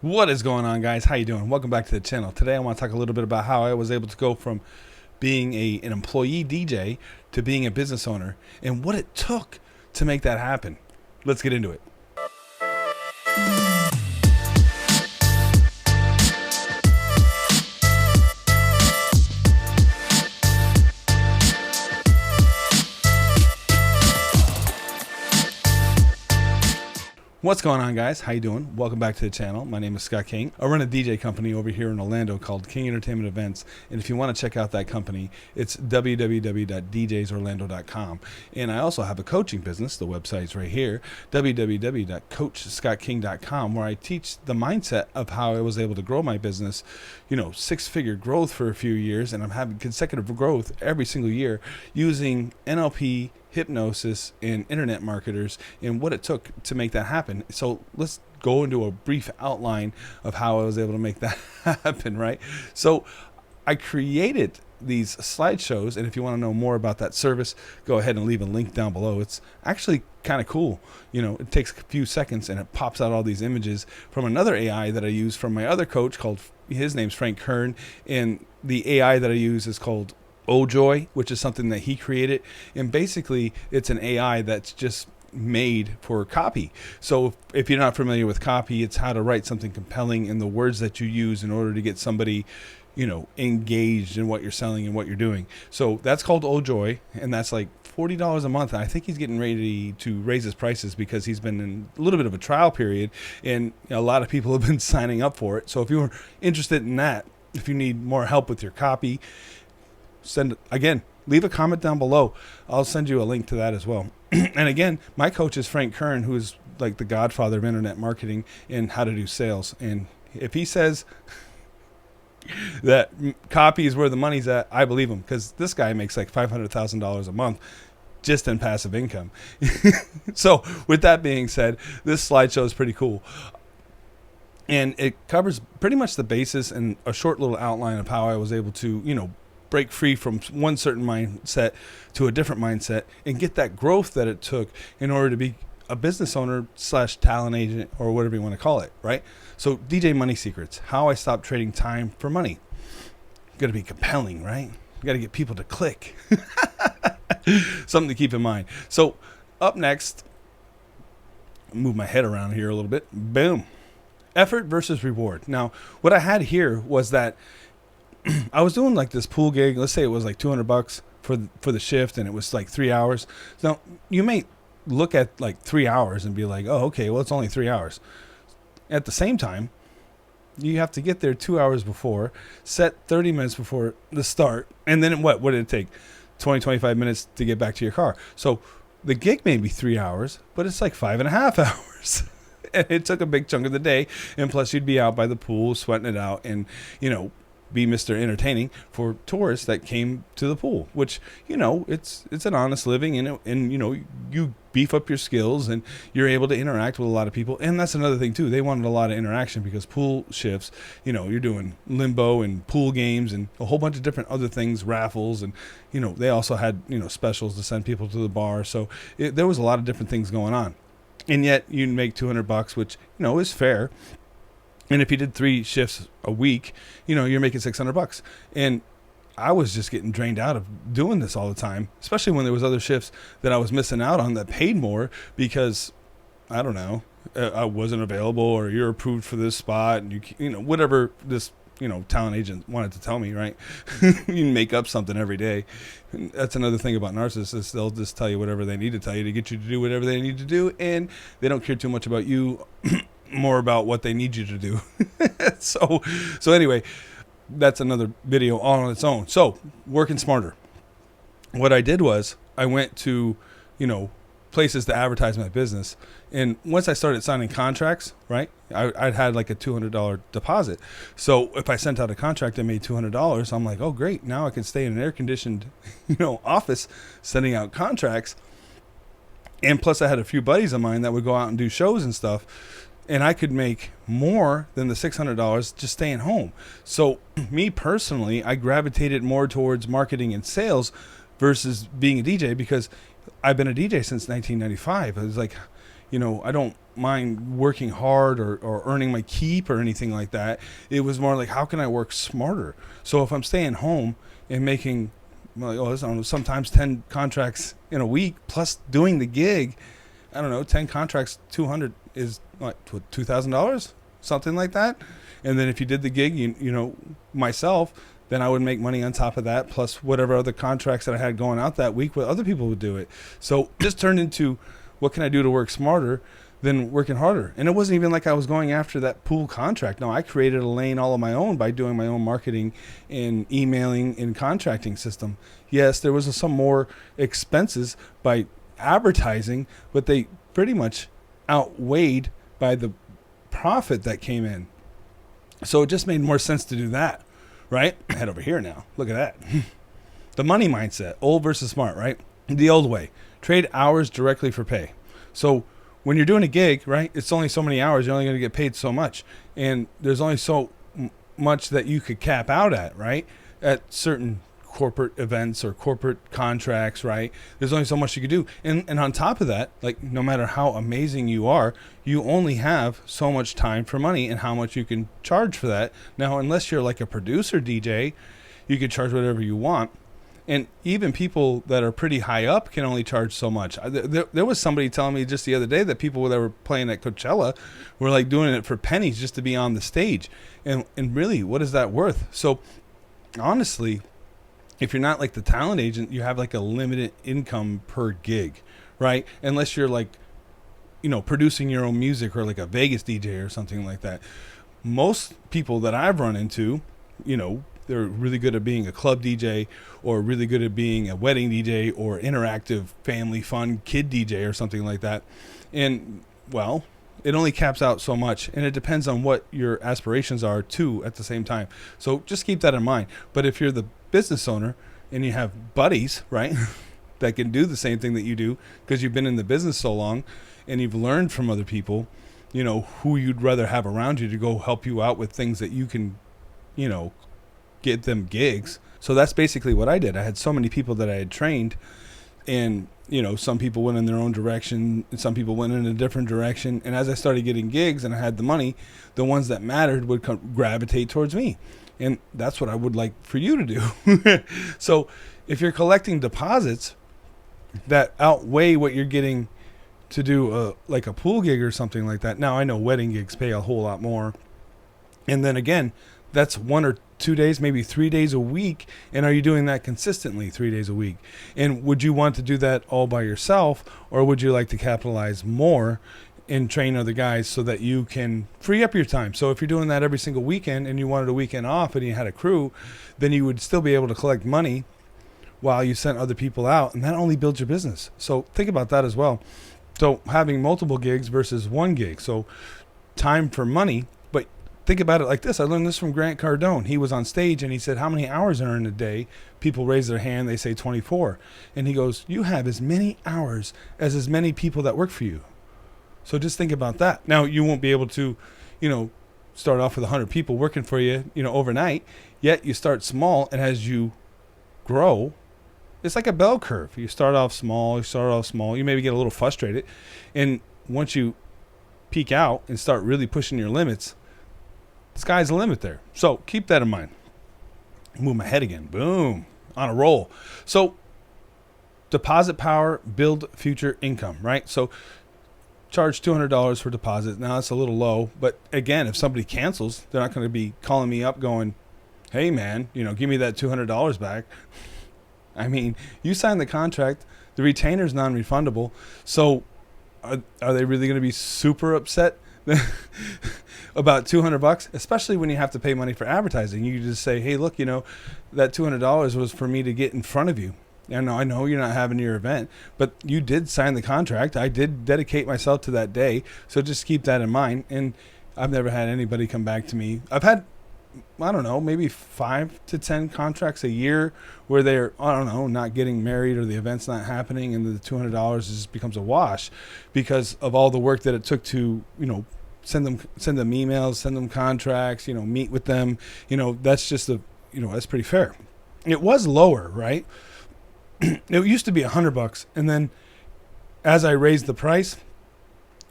What is going on, guys? How you doing? Welcome back to the channel. Today I want to talk a little bit about how I was able to go from being an employee DJ to being a business owner and what it took to make that happen. Let's get into it. What's going on, guys? How you doing? Welcome back to the channel. My name is Scott King. I run a DJ company over here in Orlando called King Entertainment Events, and if you want to check out that company, it's www.djsorlando.com. And I also have a coaching business. The website's right here, www.coachscottking.com, where I teach the mindset of how I was able to grow my business, six-figure growth for a few years, and I'm having consecutive growth every single year using NLP, hypnosis, and internet marketers, and what it took to make that happen. So let's go into a brief outline of how I was able to make that happen, right? So I created these slideshows, and if you want to know more about that service, go ahead and leave a link down below. It's actually kind of cool. It takes a few seconds and it pops out all these images from another AI that I use from my other coach his name's Frank Kern, and the AI that I use is called Joy, which is something that he created, and basically it's an AI that's just made for copy. So if you're not familiar with copy, it's how to write something compelling in the words that you use in order to get somebody engaged in what you're selling and what you're doing. So that's called Joy, and that's like $40 a month. And I think he's getting ready to raise his prices because he's been in a little bit of a trial period, and a lot of people have been signing up for it. So if you're interested in that, if you need more help with your copy, leave a comment down below. I'll send you a link to that as well. And again, my coach is Frank Kern, who is like the godfather of internet marketing and how to do sales. And if he says that copy is where the money's at, I believe him, because this guy makes like $500,000 a month just in passive income. So with that being said, this slideshow is pretty cool. And it covers pretty much the basis and a short little outline of how I was able to, break free from one certain mindset to a different mindset and get that growth that it took in order to be a business owner / talent agent, or whatever you want to call it, right? So DJ Money Secrets, how I stopped trading time for money. Got to be compelling, right? You got to get people to click. Something to keep in mind. So up next, move my head around here a little bit. Boom. Effort versus reward. Now, what I had here was that I was doing like this pool gig. Let's say it was like $200 for the shift, and it was like 3 hours. Now you may look at like 3 hours and be like, oh, okay, well, it's only 3 hours. At the same time, you have to get there 2 hours before, set 30 minutes before the start, and then what did it take? 25 minutes to get back to your car. So the gig may be 3 hours, but it's like 5.5 hours. And it took a big chunk of the day, and plus you'd be out by the pool sweating it out, and be Mr. Entertaining for tourists that came to the pool, which, it's an honest living, and you beef up your skills and you're able to interact with a lot of people. And that's another thing too. They wanted a lot of interaction because pool shifts, you're doing limbo and pool games and a whole bunch of different other things, raffles, and, they also had, specials to send people to the bar. So there was a lot of different things going on. And yet you make $200, which, is fair. And if you did 3 shifts a week, you're making $600. And I was just getting drained out of doing this all the time, especially when there was other shifts that I was missing out on that paid more because, I don't know, I wasn't available, or you're approved for this spot, and whatever this, talent agent wanted to tell me, right? You make up something every day. And that's another thing about narcissists. They'll just tell you whatever they need to tell you to get you to do whatever they need to do, and they don't care too much about you. More about what they need you to do. So anyway, that's another video all on its own. So working smarter. What I did was I went to, places to advertise my business. And once I started signing contracts, right, I'd had like a $200 deposit. So if I sent out a contract and made $200, I'm like, oh, great. Now I can stay in an air conditioned, office sending out contracts. And plus I had a few buddies of mine that would go out and do shows and stuff. And I could make more than the $600 just staying home. So me personally, I gravitated more towards marketing and sales versus being a DJ, because I've been a DJ since 1995. It was like, I don't mind working hard or earning my keep or anything like that. It was more like, how can I work smarter? So if I'm staying home and making, like, I don't know, sometimes 10 contracts in a week plus doing the gig, I don't know, 10 contracts, 200 is what, $2,000, something like that. And then if you did the gig, you know, myself, then I would make money on top of that, plus whatever other contracts that I had going out that week, where other people would do it. So just turned into, what can I do to work smarter than working harder? And it wasn't even like I was going after that pool contract. No, I created a lane all of my own by doing my own marketing and emailing and contracting system. Yes, there was some more expenses by advertising, but they pretty much outweighed by the profit that came in. So it just made more sense to do that. Right? Head over here now. Look at that. The money mindset, old versus smart, right? The old way, trade hours directly for pay. So when you're doing a gig, right, it's only so many hours. You're only going to get paid so much. And there's only so much that you could cap out at, right? At certain corporate events or corporate contracts, right? There's only so much you could do. And on top of that, like, no matter how amazing you are, you only have so much time for money and how much you can charge for that. Now, unless you're like a producer DJ, you can charge whatever you want. And even people that are pretty high up can only charge so much. There was somebody telling me just the other day that people that were playing at Coachella were like doing it for pennies just to be on the stage. And really, what is that worth? So honestly, if you're not like the talent agent, you have like a limited income per gig, right? Unless you're like, you know, producing your own music or like a Vegas DJ or something like that. Most people that I've run into, you know, they're really good at being a club DJ or really good at being a wedding DJ or interactive family fun kid DJ or something like that. And well, it only caps out so much, and it depends on what your aspirations are too at the same time. So just keep that in mind. But if you're the business owner and you have buddies, right, that can do the same thing that you do because you've been in the business so long and you've learned from other people, you know, who you'd rather have around you to go help you out with things that you can, you know, get them gigs. So that's basically what I did. I had so many people that I had trained, and, you know, some people went in their own direction and some people went in a different direction. And as I started getting gigs and I had the money, the ones that mattered would gravitate towards me. And that's what I would like for you to do. So if you're collecting deposits that outweigh what you're getting to do like a pool gig or something like that. Now, I know wedding gigs pay a whole lot more. And then again, that's 1 or 2 days, maybe 3 days a week. And are you doing that consistently 3 days a week? And would you want to do that all by yourself, or would you like to capitalize more and train other guys so that you can free up your time? So if you're doing that every single weekend and you wanted a weekend off and you had a crew, then you would still be able to collect money while you sent other people out, and that only builds your business. So think about that as well. So having multiple gigs versus one gig. So time for money. But think about it like this. I learned this from Grant Cardone. He was on stage and he said, how many hours are in a day? People raise their hand. They say 24. And he goes, you have as many hours as many people that work for you. So just think about that. Now, you won't be able to, you know, start off with 100 people working for you, you know, overnight. Yet you start small, and as you grow, it's like a bell curve. You start off small, you maybe get a little frustrated. And once you peak out and start really pushing your limits, the sky's the limit there. So keep that in mind. Move my head again. Boom. On a roll. So deposit power, build future income, right? So charge $200 for deposit. Now that's a little low, but again, if somebody cancels, they're not going to be calling me up going, hey man, you know, give me that $200 back. I mean, you signed the contract, the retainer's non-refundable. So are they really going to be super upset about $200, especially when you have to pay money for advertising? You just say, hey, look, you know, that $200 was for me to get in front of you. I know you're not having your event, but you did sign the contract. I did dedicate myself to that day. So just keep that in mind. And I've never had anybody come back to me. I've had, I don't know, maybe 5 to 10 contracts a year where they're, I don't know, not getting married or the event's not happening, and the $200 just becomes a wash because of all the work that it took to, you know, send them emails, send them contracts, you know, meet with them. You know, that's just that's pretty fair. It was lower, right? It used to be $100, and then as I raised the price,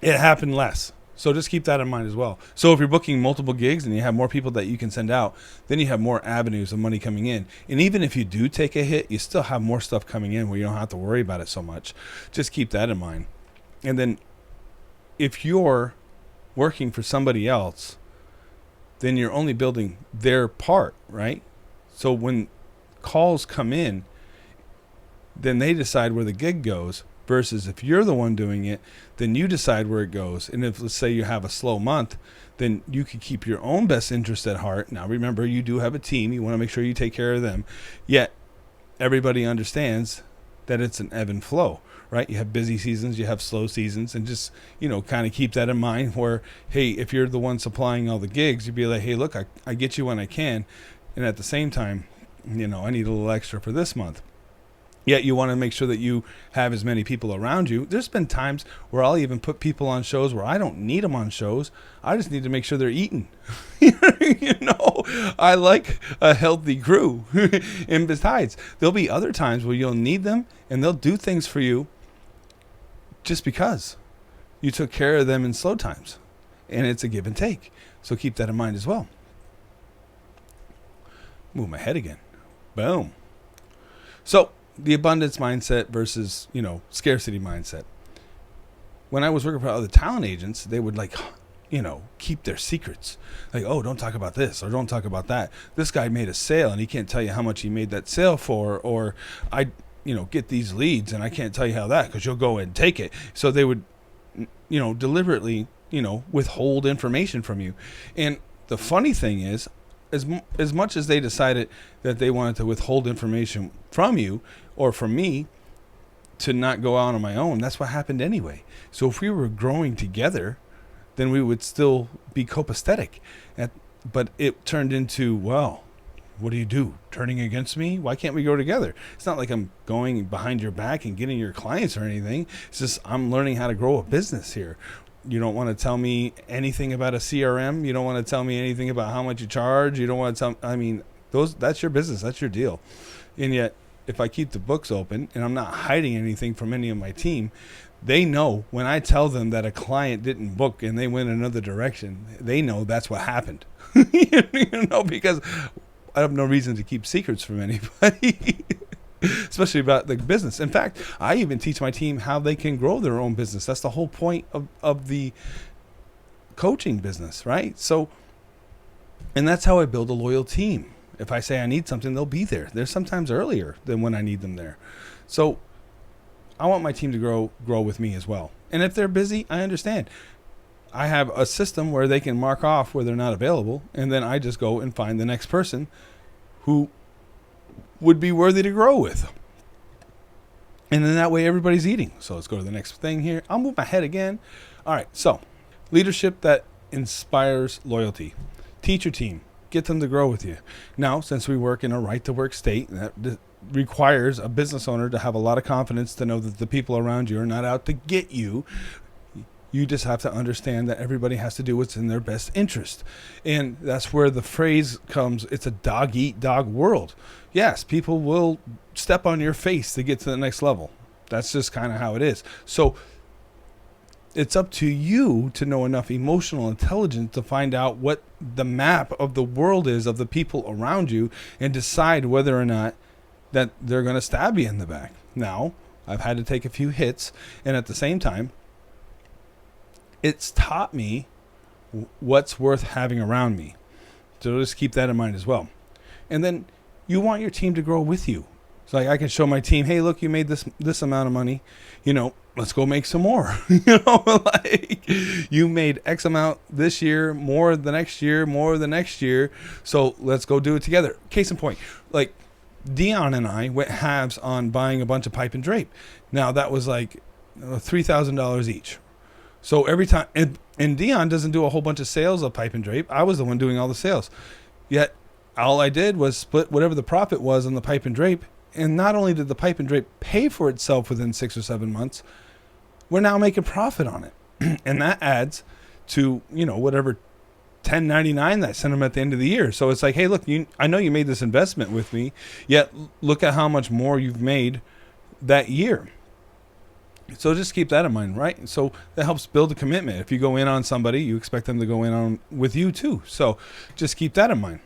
it happened less. So just keep that in mind as well. So if you're booking multiple gigs and you have more people that you can send out, then you have more avenues of money coming in. And even if you do take a hit, you still have more stuff coming in where you don't have to worry about it so much. Just keep that in mind. And then if you're working for somebody else, then you're only building their part, right? So when calls come in, then they decide where the gig goes. Versus if you're the one doing it, then you decide where it goes. And if, let's say, you have a slow month, then you can keep your own best interest at heart. Now, remember, you do have a team. You want to make sure you take care of them. Yet, everybody understands that it's an ebb and flow, right? You have busy seasons, you have slow seasons, and just, kind of keep that in mind where, hey, if you're the one supplying all the gigs, you'd be like, hey, look, I get you when I can. And at the same time, I need a little extra for this month. Yet you want to make sure that you have as many people around you. There's been times where I'll even put people on shows where I don't need them on shows. I just need to make sure they're eating. I like a healthy crew. And besides, there'll be other times where you'll need them and they'll do things for you just because you took care of them in slow times. And it's a give and take. So keep that in mind as well. Move my head again. Boom. So, the abundance mindset versus, scarcity mindset. When I was working for other talent agents, they would keep their secrets. Like, oh, don't talk about this or don't talk about that. This guy made a sale and he can't tell you how much he made that sale for. Or I, get these leads and I can't tell you how that because you'll go and take it. So they would, deliberately, withhold information from you. And the funny thing is, as much as they decided that they wanted to withhold information from you or from me to not go out on my own, that's what happened anyway. So if we were growing together, then we would still be copacetic. But it turned into, well, what do you do? Turning against me? Why can't we go together? It's not like I'm going behind your back and getting your clients or anything. It's just I'm learning how to grow a business here. You don't want to tell me anything about a CRM. You don't want to tell me anything about how much you charge. You don't want to tell, that's your business. That's your deal. And yet, if I keep the books open and I'm not hiding anything from any of my team, they know when I tell them that a client didn't book and they went another direction, they know that's what happened. Because I have no reason to keep secrets from anybody. Especially about the business. In fact, I even teach my team how they can grow their own business. That's the whole point of the coaching business, right? So, and that's how I build a loyal team. If I say I need something, they'll be there. They're sometimes earlier than when I need them there. So I want my team to grow with me as well. And if they're busy, I understand. I have a system where they can mark off where they're not available, and then I just go and find the next person who would be worthy to grow with. And then that way everybody's eating. So let's go to the next thing here. I'll move my head again. All right. So leadership that inspires loyalty. Teach your team. Get them to grow with you. Now, since we work in a right to work state, that requires a business owner to have a lot of confidence to know that the people around you are not out to get you. You just have to understand that everybody has to do what's in their best interest. And that's where the phrase comes, it's a dog-eat-dog world. Yes, people will step on your face to get to the next level. That's just kind of how it is. So it's up to you to know enough emotional intelligence to find out what the map of the world is of the people around you and decide whether or not that they're going to stab you in the back. Now, I've had to take a few hits, and at the same time, it's taught me what's worth having around me. So just keep that in mind as well. And then you want your team to grow with you. It's like I can show my team, hey, look, you made this amount of money. Let's go make some more. Like you made X amount this year, more the next year, more the next year. So let's go do it together. Case in point, like Dion and I went halves on buying a bunch of pipe and drape. Now that was like $3,000 each. So every time, and Dion doesn't do a whole bunch of sales of pipe and drape. I was the one doing all the sales. Yet all I did was split whatever the profit was on the pipe and drape. And not only did the pipe and drape pay for itself within 6 or 7 months, we're now making profit on it. And that adds to, whatever $10.99 that I sent them at the end of the year. So it's like, hey, look, I know you made this investment with me, yet look at how much more you've made that year. So just keep that in mind, right? So that helps build a commitment. If you go in on somebody, you expect them to go in on with you too. So just keep that in mind.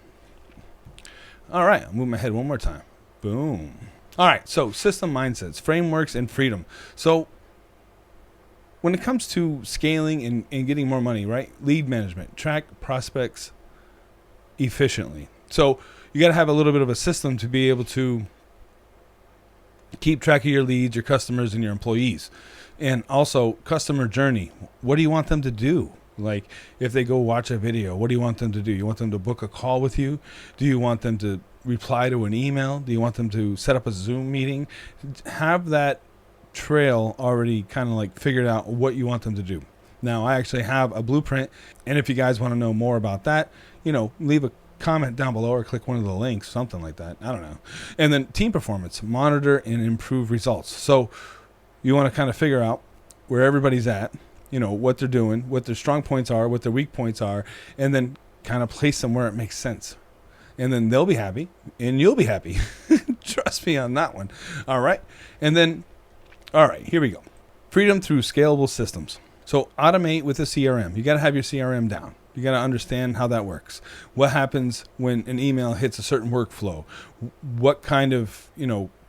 All right, I'll move my head one more time. Boom. All right, so system mindsets, frameworks, and freedom. So when it comes to scaling and getting more money, right? Lead management, track prospects efficiently. So you got to have a little bit of a system to be able to keep track of your leads, your customers, and your employees. And also customer journey. What do you want them to do? Like if they go watch a video, what do you want them to do? You want them to book a call with you? Do you want them to reply to an email? Do you want them to set up a Zoom meeting? Have that trail already kind of like figured out what you want them to do. Now I actually have a blueprint, and if you guys want to know more about that, leave a comment down below or click one of the links, something like that. I don't know. And then team performance, monitor and improve results. So you want to kind of figure out where everybody's at, what they're doing, what their strong points are, what their weak points are, and then kind of place them where it makes sense. And then they'll be happy and you'll be happy. Trust me on that one. All right. And then, all right, here we go. Freedom through scalable systems. So automate with a CRM. You got to have your CRM down. You got to understand how that works. What happens when an email hits a certain workflow? What kind of,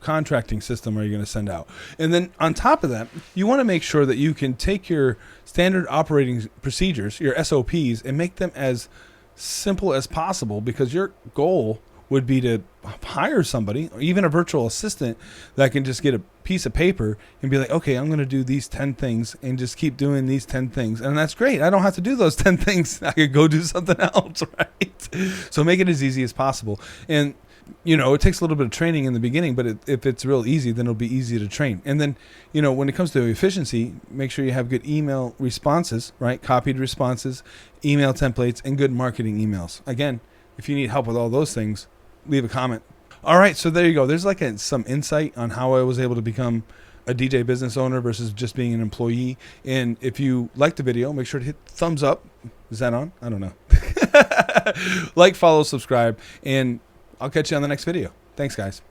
contracting system are you going to send out? And then on top of that, you want to make sure that you can take your standard operating procedures, your SOPs, and make them as simple as possible, because your goal would be to hire somebody, or even a virtual assistant, that can just get a piece of paper and be like, okay, I'm going to do these 10 things and just keep doing these 10 things. And that's great. I don't have to do those 10 things. I could go do something else, right? So make it as easy as possible. And, it takes a little bit of training in the beginning, but if it's real easy, then it'll be easy to train. And then, when it comes to efficiency, make sure you have good email responses, right? Copied responses, email templates, and good marketing emails. Again, if you need help with all those things, leave a comment. All right, so there you go. There's some insight on how I was able to become a DJ business owner versus just being an employee. And if you liked the video, make sure to hit thumbs up. Is that on? I don't know. Like, follow, subscribe, and I'll catch you on the next video. Thanks, guys.